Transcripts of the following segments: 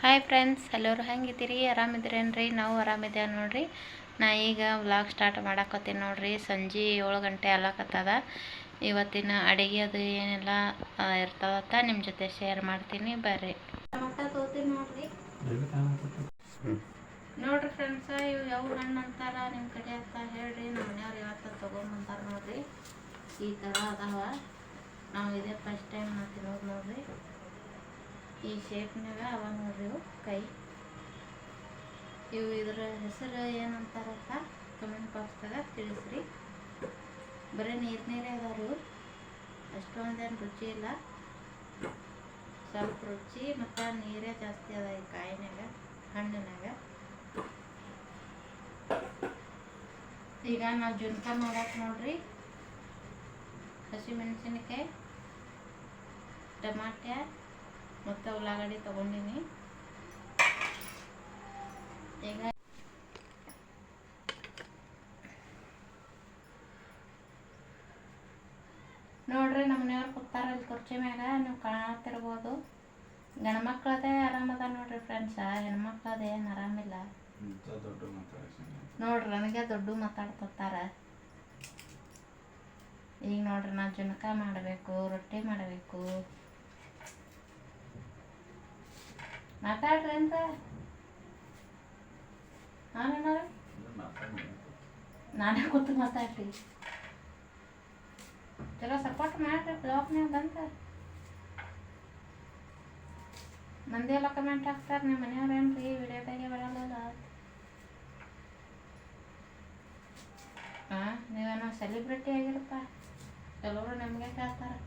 Hi friends, ಎಲ್ಲರೂ ಹೆಂಗಿದ್ದೀರಿ? ಆರಾಮಿದ್ದೀರೇನ್ರಿ? ನಾವು ಆರಾಮಿದ್ದೇವೆ ನೋಡ್ರಿ. ನಾ ಈಗ ವ್ಲಾಗ್ ಸ್ಟಾರ್ಟ್ ಮಾಡಾಕತ್ತೀನಿ ನೋಡ್ರಿ. ಸಂಜೆ 7 ಗಂಟೆ ಆಗ್ಲಕತ್ತದ. ಇವತ್ತಿನ ಅಡುಗೆ ಅದು ಏನೆಲ್ಲ ಇರ್ತದತ್ತ ನಿಮ್ಮ ಜೊತೆ ಶೇರ್ ಮಾಡ್ತೀನಿ. ಬರ್ರಿ. ಟೊಮೆಟೊ ತೋತೀನಿ ನೋಡ್ರಿ. ನೋಡ್ರಿ ಫ್ರೆಂಡ್ಸ, ಇವು ಯಾವ ಹಣ್ಣು ಅಂತಾರ ನಿಮ್ಮ ಕಡೆ ಅಂತ ಹೇಳ್ರಿ. ನಮ್ಮ ಮನೆಯವ್ರು ಇವತ್ತು ತೊಗೊಂಬಂದಾರ ನೋಡ್ರಿ. ಈ ಥರ ಅದಾವ. ನಾವು ಇದೇ ಫಸ್ಟ್ ಟೈಮ್ ತಿನ್ನೋದು ನೋಡ್ರಿ. ಈ ಶೇಪ್ನಾಗ ಅವ ನೋಡ್ರಿ ಇವು ಕೈ. ಇವು ಇದ್ರ ಹೆಸರು ಏನಂತಾರಪ್ಪ ಕಮೆಂಟ್ ಬಾಕ್ಸ್ದಾಗ ತಿಳಿಸ್ರಿ. ಬರೀ ನೀರೇ ಅದಾರು, ಅಷ್ಟೊಂದೇನು ರುಚಿ ಇಲ್ಲ. ಸ್ವಲ್ಪ ರುಚಿ ಮತ್ತು ನೀರೇ ಜಾಸ್ತಿ ಅದ ಈ ಕಾಯಿನಾಗ, ಹಣ್ಣಿನಾಗ. ಈಗ ನಾವು ಜುನ್ಕ ಮಾಡಕ್ಕೆ ನೋಡ್ರಿ, ಹಸಿಮೆಣಸಿನಕಾಯಿ, ಟಮಾಟೆ ಮತ್ತು ಉಳ್ಳಾಗಡ್ಡಿ ತೊಗೊಂಡಿನಿ. ಈಗ ನೋಡ್ರಿ, ನಮ್ಮ ಮನೆಯವ್ರು ಕೂತಾರ ಇಲ್ಲಿ ಕುರ್ಚಿ ಮ್ಯಾಗ. ನೀವು ಕಾಣತಿರ್ಬೋದು. ಗಂಡ್ಮಕ್ಳದೇ ಆರಾಮದ ನೋಡ್ರಿ ಫ್ರೆಂಡ್ಸ, ಹೆಣ್ಮಕ್ಳದ ಏನು ಆರಾಮಿಲ್ಲ ನೋಡ್ರಿ. ನನಗೆ ದೊಡ್ಡ ಮಾತಾಡ್ತಾರ. ಈಗ ನೋಡ್ರಿ, ನಾ ಜುನ್ಕ ಮಾಡಬೇಕು, ರೊಟ್ಟಿ ಮಾಡಬೇಕು. ಮಾತಾಡ್ರಿ ಅಂತ ನಾನೇ ಕೂತು ಮಾತಾಡ್ರಿ. ಚಲೋ ಸಪೋರ್ಟ್ ಮಾಡ್ರಿ. ಬ್ಲಾಗ್ನಾಗ ಬಂತ ಮಂದಿ ಎಲ್ಲ ಕಮೆಂಟ್ ಹಾಕ್ತಾರೆ, ನಿಮ್ಮ ಮನೆಯವ್ರೇನ್ರಿ ವಿಡಿಯೋದಾಗೆ ಬರಲ್ಲ. ನೀವೇನೋ ಸೆಲೆಬ್ರಿಟಿ ಆಗಿರಪ್ಪ, ಕೆಲವರು ನಮಗೆ ಕೇಳ್ತಾರೆ.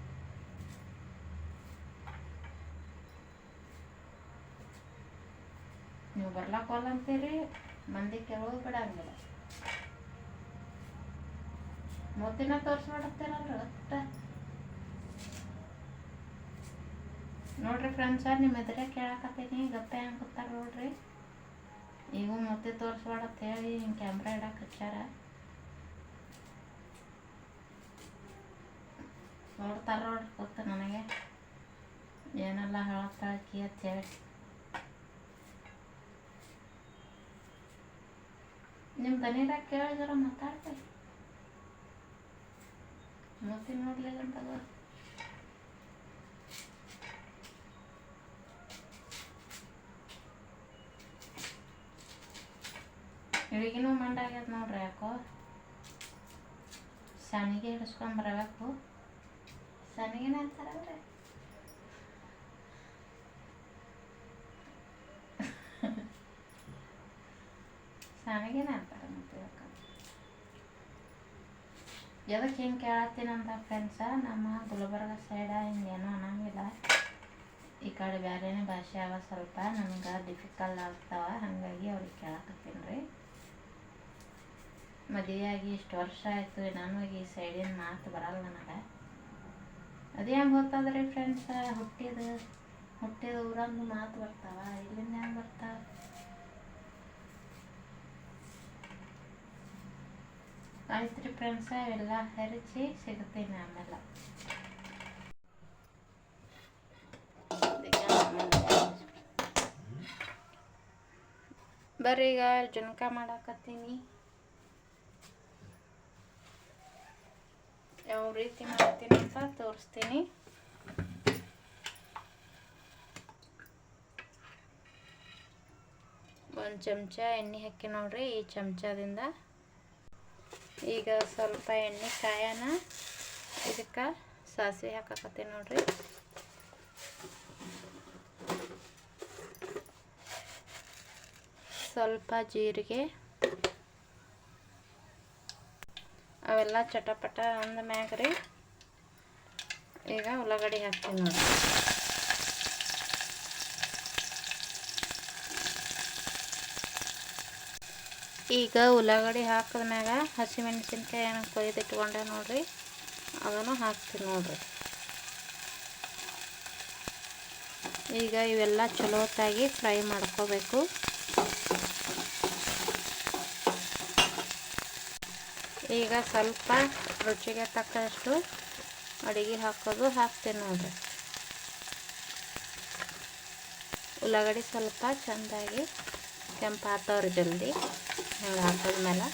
ನೀವು ಬರ್ಲಾಕೋಲ್ಲ ಅಂತೀರಿ, ಮಂದಿ ಕೇಳೋದು ಬಿಡಂಗಿಲ್ಲ. ಮೂತಿನ ತೋರಿಸ್ಬಿಡ್ತೀರಲ್ರಿ ಒಟ್ಟ. ನೋಡ್ರಿ ಫ್ರೆಂಡ್ಸ, ನಿಮ್ಮ ಎದುರೇ ಕೇಳಾಕತ್ತೀನಿ, ಗಪ್ಪೆ ಹಂಗೆ ಕೂತಾರ ನೋಡ್ರಿ. ಈಗ ಮೂತಿ ತೋರಿಸ್ಬೇಡಂತ ಹೇಳಿ ಹಿಂಗೆ ಕ್ಯಾಮ್ರಾ ಇಡಕ್ಕೆ ಹಚ್ಚಾರ. ನೋಡ್ತಾರ ನೋಡ್ರಿ ಗೊತ್ತು ನನಗೆ ಏನೆಲ್ಲ ಹೇಳತ್ತಾಳಕಿ ಅಂತ ಹೇಳಿ. ನಿಮ್ಮ ದನಿದಾಗ ಕೇಳಿದ್ರ ಮಾತಾಡ್ತಾರೆ. ಮೂತಿ ನೋಡ್ಲಿಲ್ಲಂತದ. ಇಳಿಗಿನೂ ಮಂಡಾಗ್ಯದ ನೋಡ್ರಿ. ಯಾಕೋ ಸನಿಗೆ ಹಿಡಿಸ್ಕೊಂಬರಬೇಕು. ಸನಿಗೆನ ಅಂತಾರಲ್ರಿ. ಸನಿಗೆನ ಅಂತಾರ ಮತ್ತೆ. ಎದಕ್ಕೆ ಹಿಂಗೆ ಕೇಳತ್ತೀನಂತ ಫ್ರೆಂಡ್ಸ, ನಮ್ಮ ಗುಲ್ಬರ್ಗ ಸೈಡ ಹಿಂಗೇನೋ ಅನ್ನಂಗಿಲ್ಲ. ಈ ಕಡೆ ಬೇರೆನೇ ಭಾಷೆ ಅವ, ಸ್ವಲ್ಪ ನಮ್ಗೆ ಡಿಫಿಕಲ್ಟ್ ಆಗ್ತಾವ. ಹಾಗಾಗಿ ಅವ್ರಿಗೆ ಕೇಳಕತ್ತೀನಿ ರೀ. ಮದುವೆಯಾಗಿ ಇಷ್ಟು ವರ್ಷ ಆಯಿತು, ನಾನು ಈ ಸೈಡಿನ ಮಾತು ಬರಲ್ಲ ನನಗೆ. ಅದೇ ಹೆಂಗೆ ಗೊತ್ತದ್ರಿ ಫ್ರೆಂಡ್ಸ, ಹುಟ್ಟಿದ ಊರಂದು ಮಾತು ಬರ್ತಾವ, ಇಲ್ಲಿಂದ ಹೆಂಗೆ ಬರ್ತಾವ? ಆಯ್ತು ರೀ ಫ್ರೆಂಡ್ಸ, ಇವೆಲ್ಲ ಹೆರಚಿ ಸಿಗ್ತೀನಿ ಆಮೇಲೆ. ಬರ್ರಿ, ಈಗ ಜುನ್ಕ ಮಾಡಾಕತ್ತೀನಿ. ಯಾವ ರೀತಿ ಮಾಡ್ತೀನಿ ಅಂತ ತೋರಿಸ್ತೀನಿ. ಒಂದು ಚಮಚ ಎಣ್ಣೆ ಹಾಕಿ ನೋಡ್ರಿ, ಈ ಚಮಚದಿಂದ. ಈಗ ಸ್ವಲ್ಪ ಎಣ್ಣೆ ಕಾಯನ, ಇದಕ್ಕೆ ಸಾಸಿವೆ ಹಾಕಕತ್ತೀನಿ ನೋಡ್ರಿ. ಸ್ವಲ್ಪ ಜೀರಿಗೆ, ಅವೆಲ್ಲ ಚಟಪಟ ಅಂದ ಮ್ಯಾಗ ರೀ ಈಗ ಉಳ್ಳಾಗಡ್ಡಿ ಹಾಕ್ತೀನಿ ನೋಡ್ರಿ. ಈಗ ಉಳ್ಳಾಗಡ್ಡಿ ಹಾಕಿದ ಮ್ಯಾಗ ಹಸಿಮೆಣಸಿನ್ಕಾಯಿ ಏನೋ ಕೊಯ್ದಿಟ್ಕೊಂಡೆ ನೋಡ್ರಿ, ಅದನ್ನು ಹಾಕ್ತೀನಿ ನೋಡ್ರಿ. ಈಗ ಇವೆಲ್ಲ ಚಲೋತ್ತಾಗಿ ಫ್ರೈ ಮಾಡ್ಕೋಬೇಕು. ಈಗ ಸ್ವಲ್ಪ ರುಚಿಗೆ ತಕ್ಕಷ್ಟು ಅಡಿಗೆ ಹಾಕೋದು ಹಾಕ್ತೀನಿ ನೋಡ್ರಿ. ಉಳ್ಳಾಗಡ್ಡಿ ಸ್ವಲ್ಪ ಚೆಂದಾಗಿ ಕೆಂಪು ಹಾಕ್ತವ್ರಿ ಜಲ್ದಿ. ಹಿಂಗೆ ಹಾಕಿದ್ಮೇಲೆ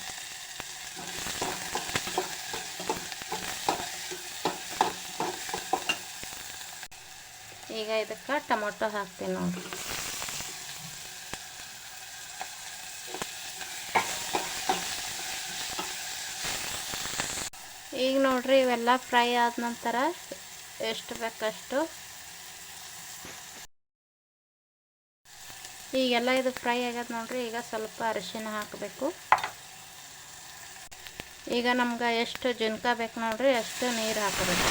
ಈಗ ಇದಕ್ಕೆ ಟೊಮೊಟೊ ಹಾಕ್ತೀನಿ ನೋಡಿರಿ. ಈಗ ನೋಡ್ರಿ ಇವೆಲ್ಲ ಫ್ರೈ ಆದ ನಂತರ ಎಷ್ಟು ಬೇಕಷ್ಟು ಈಗೆಲ್ಲ ಇದು ಫ್ರೈ ಆಗ್ಯದ ನೋಡ್ರಿ. ಈಗ ಸ್ವಲ್ಪ ಅರಿಶಿನ ಹಾಕಬೇಕು. ಈಗ ನಮ್ಗೆ ಎಷ್ಟು ಜುನ್ಕ ಬೇಕು ನೋಡ್ರಿ ಅಷ್ಟು ನೀರು ಹಾಕಬೇಕು.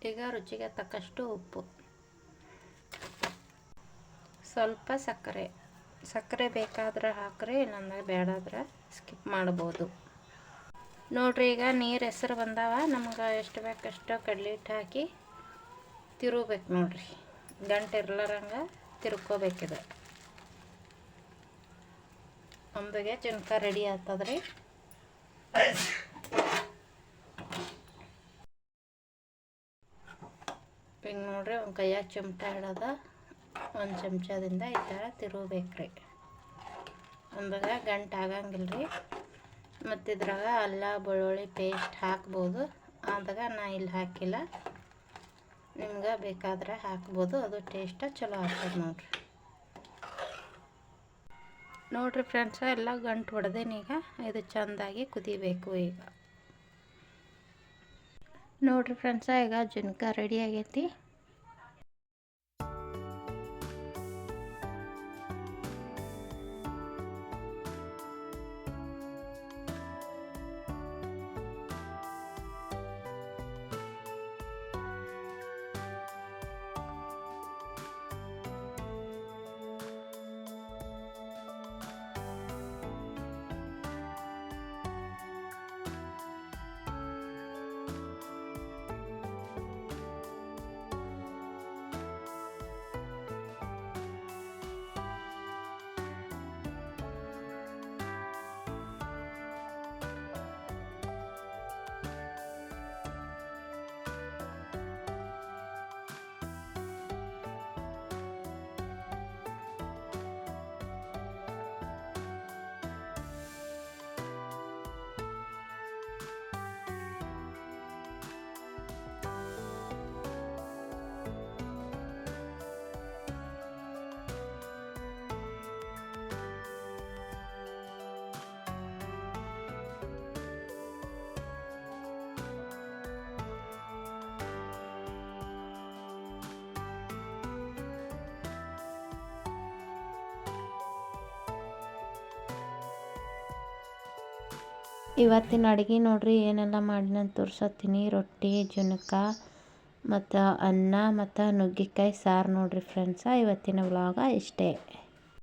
ಈಗ ರುಚಿಗೆ ತಕ್ಕಷ್ಟು ಉಪ್ಪು, ಸ್ವಲ್ಪ ಸಕ್ಕರೆ ಬೇಕಾದ್ರೆ ಹಾಕ್ರಿ, ಇಲ್ಲಾಂದ್ರೆ ಬೇಡಾದ್ರೆ ಸ್ಕಿಪ್ ಮಾಡ್ಬೋದು ನೋಡ್ರಿ. ಈಗ ನೀರು ಹೆಸರು ಬಂದಾವ. ನಮ್ಗೆ ಎಷ್ಟು ಬೇಕಷ್ಟು ಕಡಲೆ ಹಿಟ್ಟು ಹಾಕಿ ತಿರುಗಬೇಕು ನೋಡ್ರಿ. ಗಂಟೆ ಇರ್ಲಾರಂಗೆ ತಿರ್ಕೋಬೇಕಿದೆ. ಒಂದಿಗೆ ಜುನ್ಕ ರೆಡಿ ಆಗ್ತದ್ರಿ. ಹಿಂಗೆ ನೋಡ್ರಿ ಒಂದು ಕೈಯಾಗ ಚಿಮಟ ಹಿಡೋದ ಒಂದು ಚಮಚದಿಂದ ಈ ಥರ ತಿರುಗಬೇಕ್ರಿ. ಅಂದಾಗ ಗಂಟು ಆಗಂಗಿಲ್ಲ ರೀ. ಮತ್ತು ಇದ್ರಾಗ ಅಲ್ಲ ಬೆಳ್ಳುಳ್ಳಿ ಪೇಸ್ಟ್ ಹಾಕ್ಬೋದು. ಆದಾಗ ನಾ ಇಲ್ಲಿ ಹಾಕಿಲ್ಲ, ನಿಮ್ಗೆ ಬೇಕಾದ್ರೆ ಹಾಕ್ಬೋದು. ಅದು ಟೇಸ್ಟ್ ಚಲೋ ಆಗ್ತದೆ ನೋಡ್ರಿ ಫ್ರೆಂಡ್ಸ. ಎಲ್ಲ ಗಂಟು ಹೊಡೆದೇನೀಗ. ಇದು ಚೆಂದಾಗಿ ಕುದಿಬೇಕು. ಈಗ ನೋಡ್ರಿ ಫ್ರೆಂಡ್ಸ, ಈಗ ಜುನ್ಕ ರೆಡಿ ಆಗೈತಿ. ಇವತ್ತಿನ ಅಡುಗೆ ನೋಡ್ರಿ ಏನೆಲ್ಲ ಮಾಡಿನ ತೋರ್ಸತ್ತೀನಿ. ರೊಟ್ಟಿ, ಜುನ್ಕ ಮತ್ತು ಅನ್ನ ಮತ್ತು ನುಗ್ಗೆಕಾಯಿ ಸಾರು ನೋಡ್ರಿ ಫ್ರೆಂಡ್ಸ. ಇವತ್ತಿನ ವ್ಲಾಗ ಇಷ್ಟೇ.